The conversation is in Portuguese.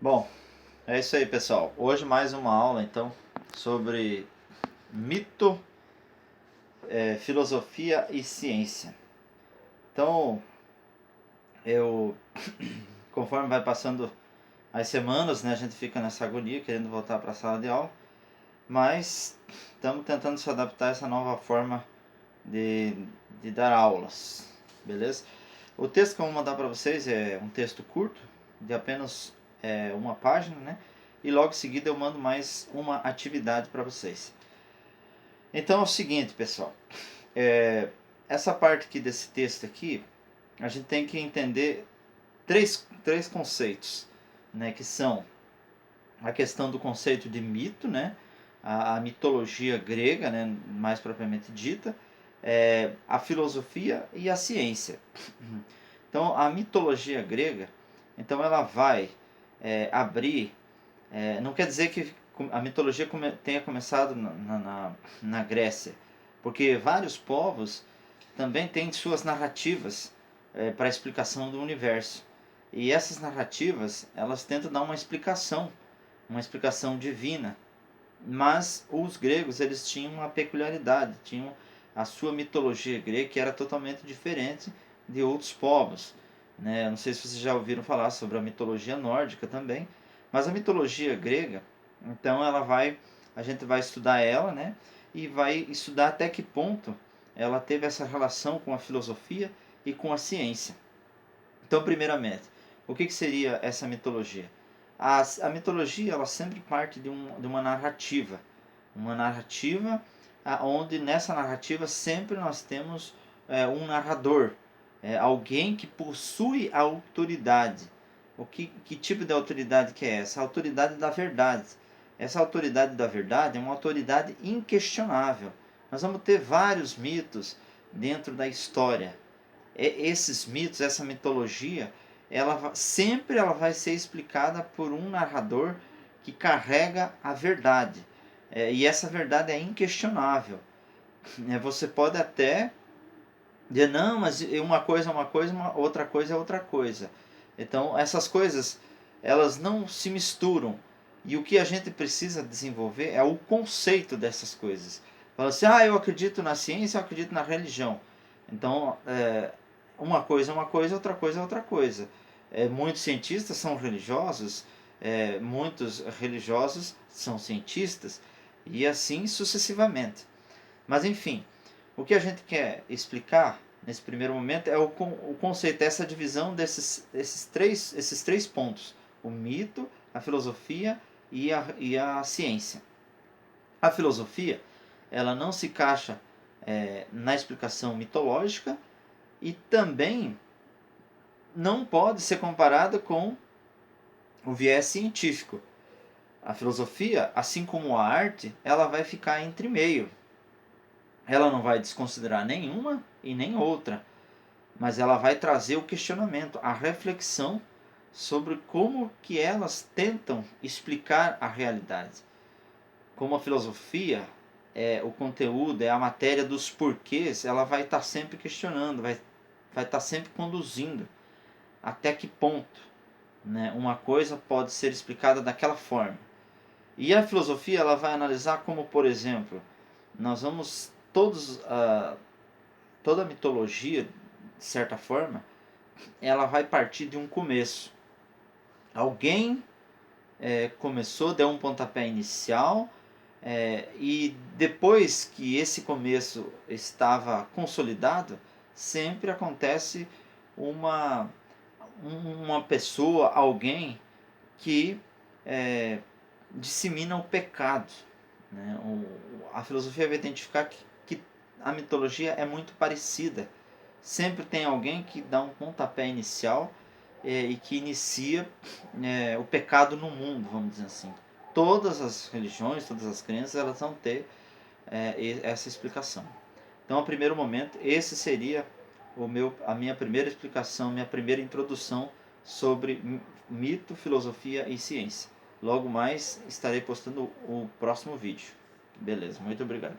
Bom, é isso aí, pessoal. Hoje mais uma aula, então, sobre mito, filosofia e ciência. Então, eu, conforme vai passando as semanas, né, a gente fica nessa agonia, querendo voltar para a sala de aula, mas estamos tentando se adaptar a essa nova forma de, de dar aulas, beleza? O texto que eu vou mandar para vocês é um texto curto, de apenas uma página, né? E logo em seguida eu mando mais uma atividade para vocês. Então é o seguinte, pessoal. Essa parte aqui desse texto aqui, a gente tem que entender três conceitos, né? Que são a questão do conceito de mito, né? A mitologia grega, né? Mais propriamente dita, a filosofia e a ciência. Então, a mitologia grega, então ela vai abrir, não quer dizer que a mitologia tenha começado na Grécia, porque vários povos também têm suas narrativas para a explicação do universo. E essas narrativas, elas tentam dar uma explicação divina. Mas os gregos, eles tinham uma peculiaridade, tinham a sua mitologia grega que era totalmente diferente de outros povos, né? Não sei se vocês já ouviram falar sobre a mitologia nórdica também, mas a mitologia grega, então a gente vai estudar ela, né? E vai estudar até que ponto ela teve essa relação com a filosofia e com a ciência. Então, primeiramente, o que seria essa mitologia? A mitologia, ela sempre parte de uma narrativa. Uma narrativa onde nessa narrativa sempre nós temos um narrador. Alguém que possui a autoridade. Que tipo de autoridade que é essa? A autoridade da verdade. Essa autoridade da verdade é uma autoridade inquestionável. Nós vamos ter vários mitos dentro da história. Esses mitos, essa mitologia, sempre ela vai ser explicada por um narrador que carrega a verdade. E essa verdade é inquestionável. Você pode até dizer, não, mas uma coisa é uma coisa, outra coisa é outra coisa. Então, essas coisas, elas não se misturam. E o que a gente precisa desenvolver é o conceito dessas coisas. Fala assim, eu acredito na ciência, eu acredito na religião. Então, uma coisa é uma coisa, outra coisa é outra coisa. Muitos cientistas são religiosos, muitos religiosos são cientistas, e assim sucessivamente. Mas enfim, o que a gente quer explicar nesse primeiro momento é o conceito, essa divisão esses três pontos: o mito, a filosofia e a ciência. A filosofia, ela não se encaixa na explicação mitológica e também não pode ser comparada com o viés científico. A filosofia, assim como a arte, ela vai ficar entre meio. Ela não vai desconsiderar nenhuma e nem outra, mas ela vai trazer o questionamento, a reflexão sobre como que elas tentam explicar a realidade. Como a filosofia o conteúdo, é a matéria dos porquês, ela vai estar sempre questionando, vai estar sempre conduzindo até que ponto, né, uma coisa pode ser explicada daquela forma. E a filosofia, ela vai analisar como, por exemplo, nós vamos toda a mitologia, de certa forma, ela vai partir de um começo. Alguém começou, deu um pontapé inicial, e depois que esse começo estava consolidado, sempre acontece uma pessoa, alguém que dissemina o pecado. Né? A filosofia vai identificar que a mitologia é muito parecida. Sempre tem alguém que dá um pontapé inicial e que inicia o pecado no mundo, vamos dizer assim. Todas as religiões, todas as crenças, elas vão ter essa explicação. Então, a primeiro momento, esse seria a minha primeira explicação, minha primeira introdução sobre mito, filosofia e ciência. Logo mais estarei postando o próximo vídeo. Beleza, muito obrigado.